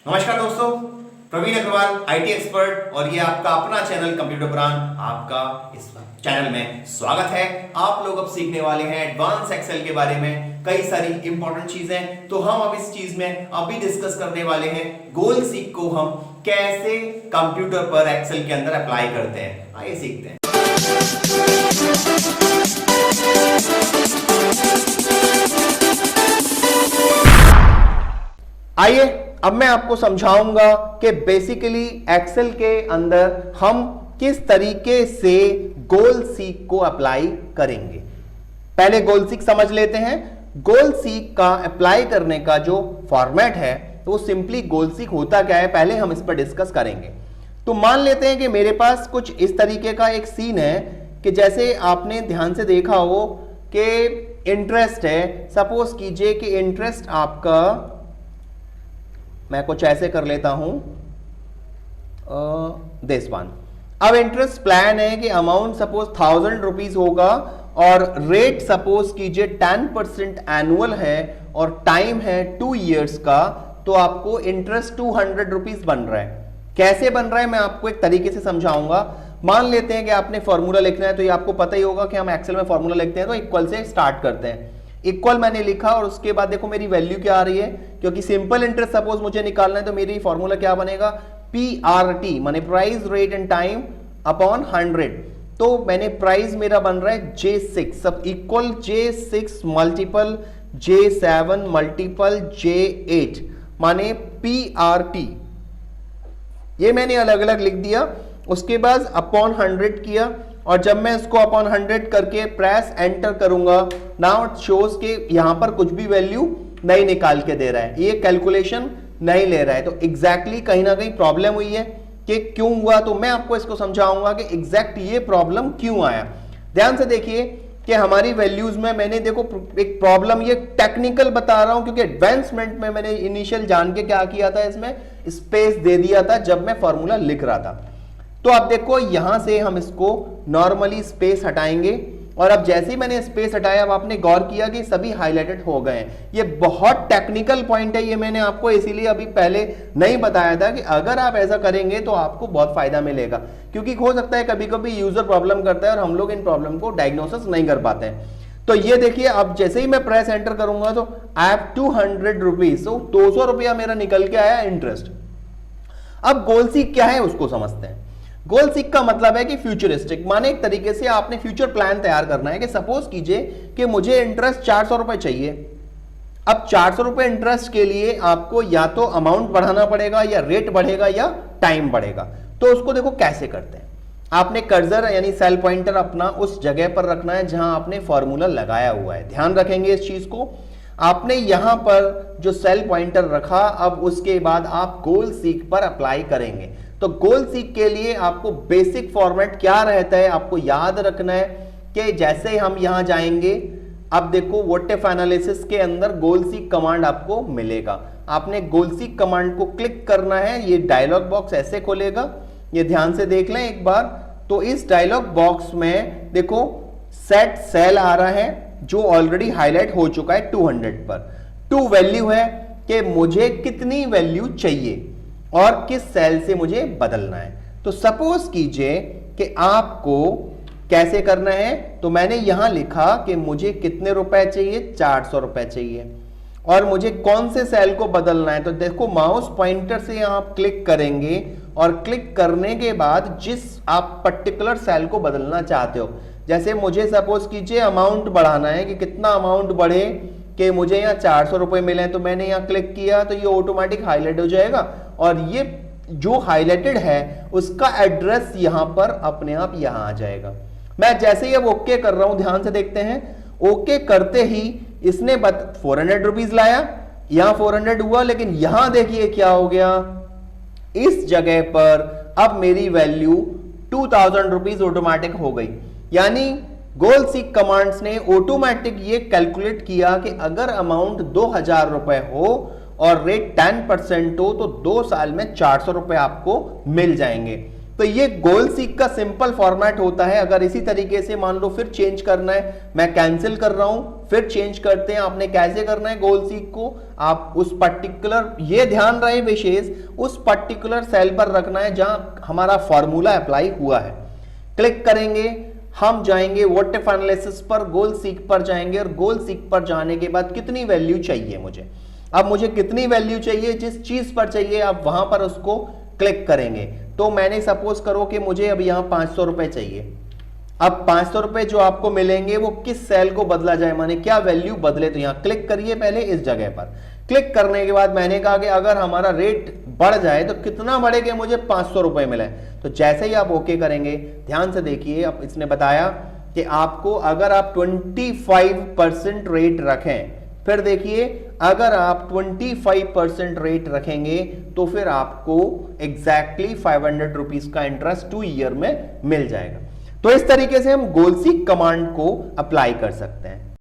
नमस्कार दोस्तों, Praveen Agarwal IT expert और ये आपका अपना चैनल कंप्यूटर पुराण। आपका इस चैनल में स्वागत है। आप लोग अब सीखने वाले हैं एडवांस एक्सेल के बारे में कई सारी इंपॉर्टेंट चीजें। तो हम अब इस चीज में अभी डिस्कस करने वाले हैं गोल सीक को हम कैसे कंप्यूटर पर एक्सेल के अंदर अप्लाई करते हैं। आइए सीखते हैं। आइए अब मैं आपको समझाऊंगा कि बेसिकली एक्सेल के अंदर हम किस तरीके से गोल सीक को अप्लाई करेंगे। पहले गोल सीक समझ लेते हैं। गोल सीक का अप्लाई करने का जो फॉर्मेट है तो सिंपली गोल सीक होता क्या है, पहले हम इस पर डिस्कस करेंगे। तो मान लेते हैं कि मेरे पास कुछ इस तरीके का एक सीन है कि जैसे आपने ध्यान से देखा हो कि इंटरेस्ट है। सपोज कीजिए कि इंटरेस्ट आपका, मैं कुछ ऐसे कर लेता हूं, दिस वन। अब इंटरेस्ट प्लान है कि अमाउंट सपोज 1000 रुपीज होगा और रेट सपोज कीजिए 10% एनुअल है और टाइम है 2 इयर्स का, तो आपको इंटरेस्ट 200 रुपीज बन रहा है। कैसे बन रहा है मैं आपको एक तरीके से समझाऊंगा। मान लेते हैं कि आपने फॉर्मूला लिखना है, तो ये आपको पता ही होगा कि हम एक्सेल में फॉर्मूला लिखते हैं तो इक्वल से स्टार्ट करते हैं। इक्वल मैंने लिखा और उसके बाद देखो मेरी वैल्यू क्या आ रही है, क्योंकि सिंपल इंटरेस्ट सपोज मुझे निकालना है तो मेरी फॉर्मूला क्या बनेगा, PRT माने price rate and time upon 100। तो मैंने प्राइस मेरा बन रहा है J6 सब equal J6 multiple J7 multiple J8 माने PRT। ये मैंने अलग अलग लिख दिया। उसके बाद अपॉन 100 किया और जब मैं इसको अपॉन 100 करके प्रेस एंटर करूंगा, नाउ इट शोज के यहां पर कुछ भी वैल्यू नहीं निकाल के दे रहा है, ये कैलकुलेशन नहीं ले रहा है। तो एग्जैक्टली कहीं ना कहीं प्रॉब्लम हुई है कि क्यों हुआ, तो मैं आपको इसको समझाऊंगा कि एग्जैक्ट ये प्रॉब्लम क्यों आया। ध्यान से देखिए कि हमारी वैल्यूज में मैंने देखो एक प्रॉब्लम, ये टेक्निकल बता रहा हूं क्योंकि एडवांसमेंट में मैंने इनिशियल जान के क्या किया था, इसमें स्पेस दे दिया था जब मैं फॉर्मूला लिख रहा था। तो अब देखो यहां से हम इसको नॉर्मली स्पेस हटाएंगे और अब जैसे ही मैंने स्पेस हटाया, अब आपने गौर किया कि सभी हाईलाइटेड हो गए हैं। ये बहुत टेक्निकल पॉइंट है, ये मैंने आपको इसीलिए अभी पहले नहीं बताया था कि अगर आप ऐसा करेंगे तो आपको बहुत फायदा मिलेगा, क्योंकि हो सकता है कभी कभी यूजर प्रॉब्लम करता है और हम लोग इन प्रॉब्लम को डायग्नोसिस नहीं कर पाते हैं। तो ये देखिए अब जैसे ही मैं प्रेस एंटर करूंगा तो आई हैव 200 रुपीज, तो 200 रुपया मेरा निकल के आया इंटरेस्ट। अब गोल सीक क्या है उसको समझते हैं। गोल सीक का मतलब है कि फ्यूचरिस्टिक, माने एक तरीके से आपने फ्यूचर प्लान तैयार करना है कि सपोज कीजिए कि मुझे इंटरेस्ट 400 रुपए चाहिए। अब 400 रुपए इंटरेस्ट के लिए आपको या तो अमाउंट बढ़ाना पड़ेगा या रेट बढ़ेगा या टाइम बढ़ेगा। तो उसको देखो कैसे करते हैं। आपने कर्सर यानी सेल पॉइंटर अपना उस जगह पर रखना है जहां आपने फॉर्मूला लगाया हुआ है। ध्यान रखेंगे इस चीज को। आपने यहां पर जो सेल पॉइंटर रखा, अब उसके बाद आप गोल सीक पर अप्लाई करेंगे। तो गोल सीक के लिए आपको बेसिक फॉर्मेट क्या रहता है आपको याद रखना है कि जैसे हम यहां जाएंगे, अब देखो व्हाट इफ एनालिसिस के अंदर गोल सीक कमांड आपको मिलेगा। आपने गोल सीक कमांड को क्लिक करना है, ये डायलॉग बॉक्स ऐसे खुलेगा, ये ध्यान से देख लें एक बार। तो इस डायलॉग बॉक्स में देखो सेट सेल आ रहा है जो ऑलरेडी हाईलाइट हो चुका है 200 पर। 2 वैल्यू है कि मुझे कितनी वैल्यू चाहिए और किस सेल से मुझे बदलना है। तो सपोज कीजिए कि आपको कैसे करना है, तो मैंने यहां लिखा कि मुझे कितने रुपए चाहिए, 400 रुपए चाहिए और मुझे कौन से सेल को बदलना है। तो देखो माउस पॉइंटर से यहां आप क्लिक करेंगे और क्लिक करने के बाद जिस आप पर्टिकुलर सेल को बदलना चाहते हो, जैसे मुझे सपोज कीजिए अमाउंट बढ़ाना है कि कितना अमाउंट बढ़े कि मुझे यहाँ 400 रुपए मिले, तो मैंने यहाँ क्लिक किया तो ये ऑटोमेटिक हाईलाइट हो जाएगा और ये जो हाईलाइटेड है उसका एड्रेस यहां पर अपने आप यहां आ जाएगा। मैं जैसे ही अब ओके कर रहा हूं, ध्यान से देखते हैं। ओके करते ही इसने 400 रुपीज लाया, यहां 400 हुआ, लेकिन यहां देखिए क्या हो गया, इस जगह पर अब मेरी वैल्यू 2000 रुपीज ऑटोमेटिक हो गई। यानी गोल सीक कमांड्स ने ऑटोमेटिक ये कैलकुलेट किया कि अगर अमाउंट 2000 रुपए हो और रेट 10% हो तो 2 साल में 400 रुपए आपको मिल जाएंगे। तो ये गोल सीक का सिंपल फॉर्मेट होता है। अगर इसी तरीके से मान लो फिर चेंज करना है, मैं कैंसिल कर रहा हूं, फिर चेंज करते हैं। आपने कैसे करना है गोल सीक को, आप उस पर्टिकुलर, ये ध्यान रहे विशेष, उस पर्टिकुलर सेल पर रखना है जहां हमारा फॉर्मूला अप्लाई हुआ है। क्लिक करेंगे, हम जाएंगे व्हाट इफ एनालिसिस पर, गोल सीक पर जाएंगे और गोल सीक पर जाने के बाद कितनी वैल्यू चाहिए मुझे, अब मुझे कितनी वैल्यू चाहिए, जिस चीज पर चाहिए आप वहां पर उसको क्लिक करेंगे। तो मैंने सपोज करो कि मुझे अब यहां 500 रुपए चाहिए। अब 500 रुपए जो आपको मिलेंगे वो किस सेल को बदला जाए, माने क्या वैल्यू बदले, तो यहां क्लिक करिए पहले इस जगह पर। क्लिक करने के बाद मैंने कहा कि अगर हमारा रेट बढ़ जाए तो कितना बढ़ेगा, मुझे 500 रुपए मिले। तो जैसे ही आप ओके करेंगे, ध्यान से देखिए, अब इसने बताया कि आपको अगर आप 25% रेट रखें, फिर देखिए अगर आप 25% रेट रखेंगे तो फिर आपको एग्जैक्टली 500 रुपीज का इंटरेस्ट 2 ईयर में मिल जाएगा। तो इस तरीके से हम गोल सीक कमांड को अप्लाई कर सकते हैं।